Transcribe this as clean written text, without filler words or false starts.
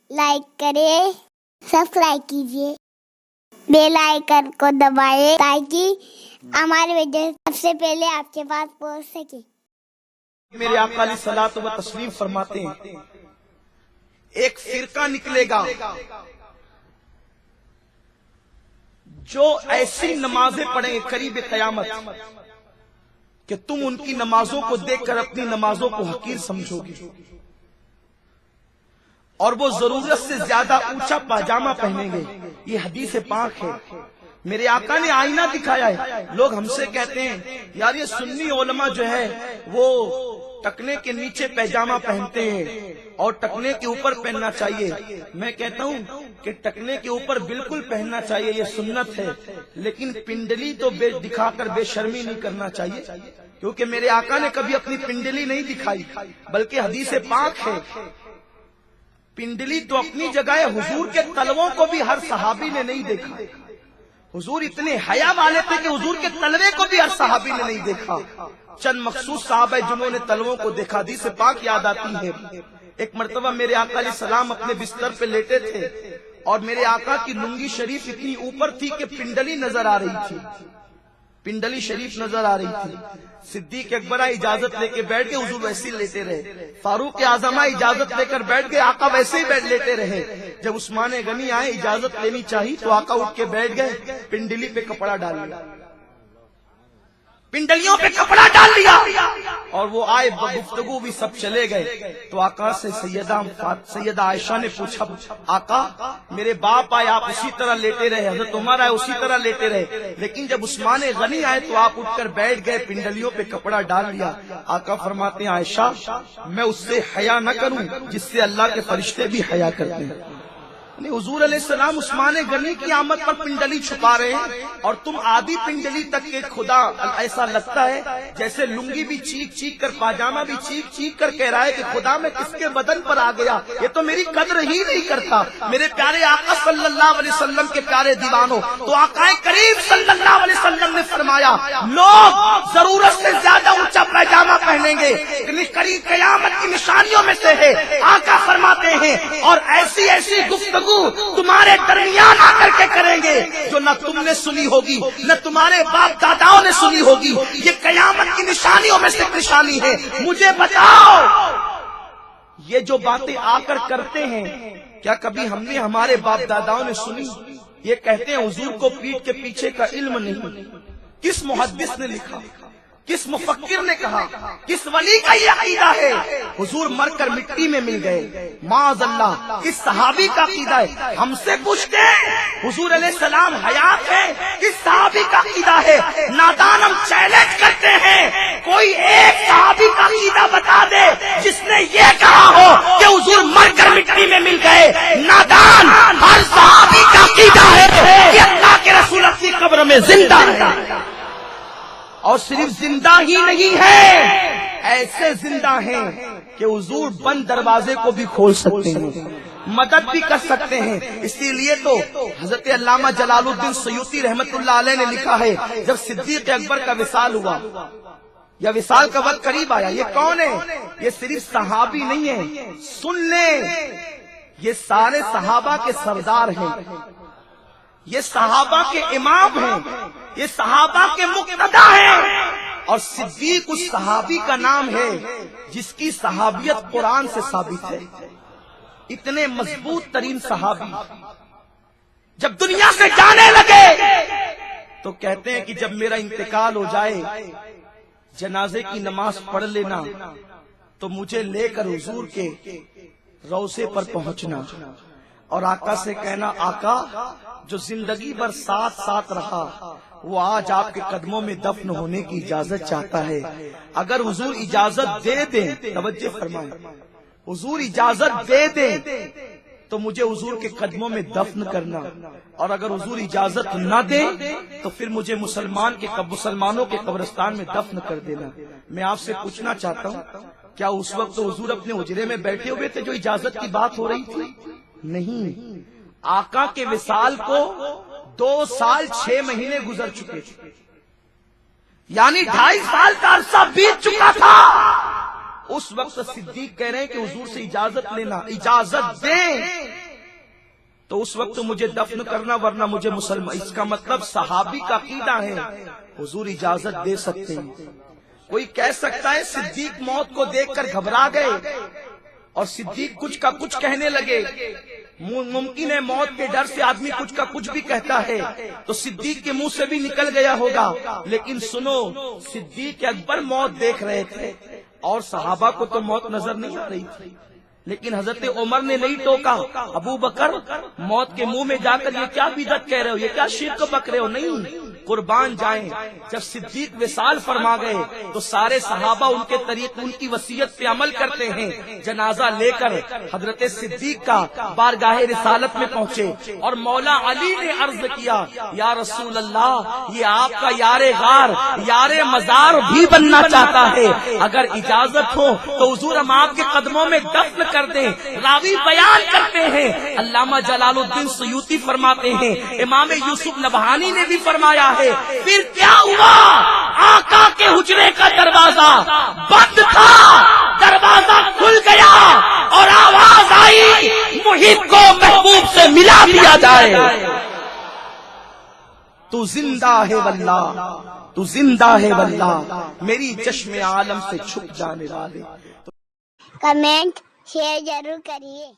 Like کریں، subscribe کیجیے، bell icon کو دبائیں تاکہ ہماری ویڈیو سب سے پہلے آپ کے پاس پہنچ سکے۔ میرے آقا علیہ الصلوۃ والتسلیم فرماتے ہیں ایک فرقہ نکلے گا جو ایسی نمازیں پڑھیں گے قریب قیامت کہ تم ان کی نمازوں کو دیکھ کر اپنی نمازوں کو حقیر سمجھو گے، اور وہ ضرورت سے زیادہ اونچا پاجامہ پہنیں گے۔ یہ حدیث پاک ہے، میرے آقا نے آئینہ دکھایا ہے۔ لوگ ہم سے کہتے ہیں یار یہ سنی علماء جو ہے وہ ٹکنے کے نیچے پیجامہ پہنتے ہیں اور ٹکنے کے اوپر پہننا چاہیے۔ میں کہتا ہوں کہ ٹکنے کے اوپر بالکل پہننا چاہیے، یہ سنت ہے، لیکن پنڈلی تو دکھا کر بے شرمی نہیں کرنا چاہیے، کیونکہ میرے آقا نے کبھی اپنی پنڈلی نہیں دکھائی، بلکہ حدیث پاک ہے پنڈلی تو اپنی جگہ ہے، حضور کے تلووں کو بھی ہر صحابی نے نہیں دیکھا۔ حضور اتنے حیا والے تھے کہ حضور کے تلوے کو بھی ہر صحابی نے نہیں دیکھا۔ چند مخصوص صحابہ جنہوں نے تلووں کو دیکھا۔ حدیث پاک یاد آتی ہے، ایک مرتبہ میرے آقا علیہ السلام اپنے بستر پہ لیٹے تھے اور میرے آقا کی لنگی شریف اتنی اوپر تھی کہ پنڈلی نظر آ رہی تھی، پنڈلی شریف نظر آ رہی تھی۔ صدیق اکبر اجازت لے کے بیٹھ گئے، حضور ویسے ہی لیتے رہے۔ فاروق اعظم اجازت لے کر بیٹھ گئے، آقا ویسے ہی بیٹھ لیتے رہے۔ جب عثمان غنی آئے اجازت لینی چاہیے تو آقا اٹھ کے بیٹھ گئے، پنڈلی پہ کپڑا ڈال لیا، پنڈلیوں پہ کپڑا ڈال لیا، اور وہ آئے گفتگو بھی سب چلے گئے۔ تو آقا سے سیدہ عائشہ نے پوچھا آقا میرے باپ آئے آپ اسی طرح لیٹے رہے، حضرت عمر آئے اسی طرح لیٹے رہے، لیکن جب عثمان غنی آئے تو آپ اٹھ کر بیٹھ گئے، پنڈلیوں پہ کپڑا ڈال لیا۔ آقا فرماتے ہیں عائشہ میں اس سے حیا نہ کروں جس سے اللہ کے فرشتے بھی حیا کرتے ہیں۔ حضور علیہ السلام عثمان غنی کی آمد پر پنڈلی چھپا رہے ہیں اور تم آدھی پنڈلی تک کے خدا ایسا لگتا ہے جیسے لنگی بھی چیخ چیخ کر، پاجامہ بھی چیخ چیخ کر کہہ رہا ہے کہ خدا میں کس کے بدن پر آ گیا، یہ تو میری قدر ہی نہیں کرتا۔ میرے پیارے آقا صلی اللہ علیہ وسلم کے پیارے دیوانوں، تو آقا کریم صلی اللہ علیہ وسلم نے فرمایا لوگ ضرورت سے زیادہ اونچا پاجامہ پہنیں گے، قریب قیامت کی نشانیوں میں سے ہے۔ آقا فرماتے ہیں اور ایسی ایسی گفتگو تمہارے درمیان آ کر کے کریں گے جو نہ تم نے سنی ہوگی نہ تمہارے باپ داداؤں نے سنی ہوگی۔ یہ قیامت کی نشانیوں میں سے نشانی ہے۔ مجھے بتاؤ یہ جو باتیں آ کر کرتے ہیں کیا کبھی ہم نے ہمارے باپ داداؤں نے سنی؟ یہ کہتے ہیں حضور کو پیٹھ کے پیچھے کا علم نہیں۔ کس محدث نے لکھا، کس مفکر نے کہا، کس ولی کا یہ عقیدہ ہے؟ حضور مر کر مٹی میں مل گئے، معاذ اللہ، کس صحابی کا عقیدہ ہے؟ ہم سے پوچھتے ہیں حضور علیہ السلام حیات ہے، کس صحابی کا عقیدہ ہے؟ نادان ہم چیلنج کرتے ہیں کوئی ایک صحابی کا عقیدہ بتا دے جس نے یہ کہا ہو کہ حضور مر کر مٹی میں مل گئے۔ نادان، ہر صحابی کا عقیدہ ہے کہ اللہ کے رسول اپنی قبر میں زندہ ہے، اور صرف زندہ ہی نہیں ہے، ایسے زندہ ہیں کہ حضور بند دروازے کو بھی کھول سکتے ہیں، مدد بھی کر سکتے ہیں۔ اسی لیے تو حضرت علامہ جلال الدین سیوطی رحمت اللہ علیہ نے لکھا ہے جب صدیق اکبر کا وصال ہوا یا وصال کا وقت قریب آیا، یہ کون ہے؟ یہ صرف صحابی نہیں ہے، سن لیں یہ سارے صحابہ کے سردار ہیں، یہ صحابہ کے امام ہیں، یہ صحابہ کے مقتدا ہیں، اور صدیق اس صحابی کا نام ہے جس کی صحابیت قرآن سے ثابت ہے۔ اتنے مضبوط ترین صحابی جب دنیا سے جانے لگے تو کہتے ہیں کہ جب میرا انتقال ہو جائے جنازے کی نماز پڑھ لینا تو مجھے لے کر حضور کے روضے پر پہنچنا اور آقا سے کہنا آقا جو زندگی بھر ساتھ ساتھ رہا وہ آج آپ کے قدموں میں دفن ہونے کی اجازت چاہتا ہے۔ اگر حضور اجازت دے دیں، توجہ فرمائیں، حضور اجازت دے دیں تو مجھے حضور کے قدموں میں دفن کرنا، اور اگر حضور اجازت نہ دیں تو پھر مجھے مسلمانوں کے قبرستان میں دفن کر دینا۔ میں آپ سے پوچھنا چاہتا ہوں کیا اس وقت تو حضور اپنے حجرے میں بیٹھے ہوئے تھے جو اجازت کی بات ہو رہی تھی؟ نہیں، آقا کے وصال کو 2 سال 6 مہینے گزر چکے تھے، یعنی 2.5 سال کا عرصہ بیت چکا تھا۔ اس وقت صدیق کہہ رہے ہیں کہ حضور سے اجازت لینا، اجازت دیں تو اس وقت مجھے دفن کرنا ورنہ مجھے مسلمان. اس کا مطلب صحابی کا عقیدہ ہے حضور اجازت دے سکتے ہیں. کوئی کہہ سکتا ہے صدیق موت کو دیکھ کر گھبرا گئے اور صدیق کچھ کا کچھ کہنے لگے. ممکن ہے موت کے ڈر سے آدمی کچھ کا کچھ بھی کہتا ہے تو صدیق کے منہ سے بھی نکل گیا ہوگا. لیکن سنو، صدیق اکبر موت دیکھ رہے تھے اور صحابہ کو تو موت نظر نہیں آ رہی تھی. لیکن حضرت عمر نے نہیں ٹوکا. ابو بکر موت کے منہ میں جا کر یہ کیا بدعت کہہ رہے ہو، یہ کیا شرک بک رہے ہو. نہیں، قربان جائیں. جب صدیق وصال فرما گئے تو سارے صحابہ ان کے طریق ان کی وصیت پہ عمل کرتے ہیں. جنازہ لے کر حضرت صدیق کا بارگاہ رسالت میں پہنچے اور مولا علی نے عرض کیا یا رسول اللہ، یہ آپ کا یار غار یار مزار بھی بننا چاہتا ہے، اگر اجازت ہو تو حضور ہم آپ کے قدموں میں دفن کر دیں. راوی بیان کرتے ہیں، علامہ جلال الدین سیوطی فرماتے ہیں، امام یوسف نبہانی نے بھی فرمایا ہے، پھر کیا ہوا؟ آقا کے حجرے کا دروازہ بند تھا، دروازہ کھل گیا اور آواز آئی محب کو محبوب سے ملا دیا جائے. تو زندہ ہے واللہ، تو زندہ ہے واللہ، میری چشم عالم سے چھپ جانے والے. کمنٹ شیئر ضرور کریے.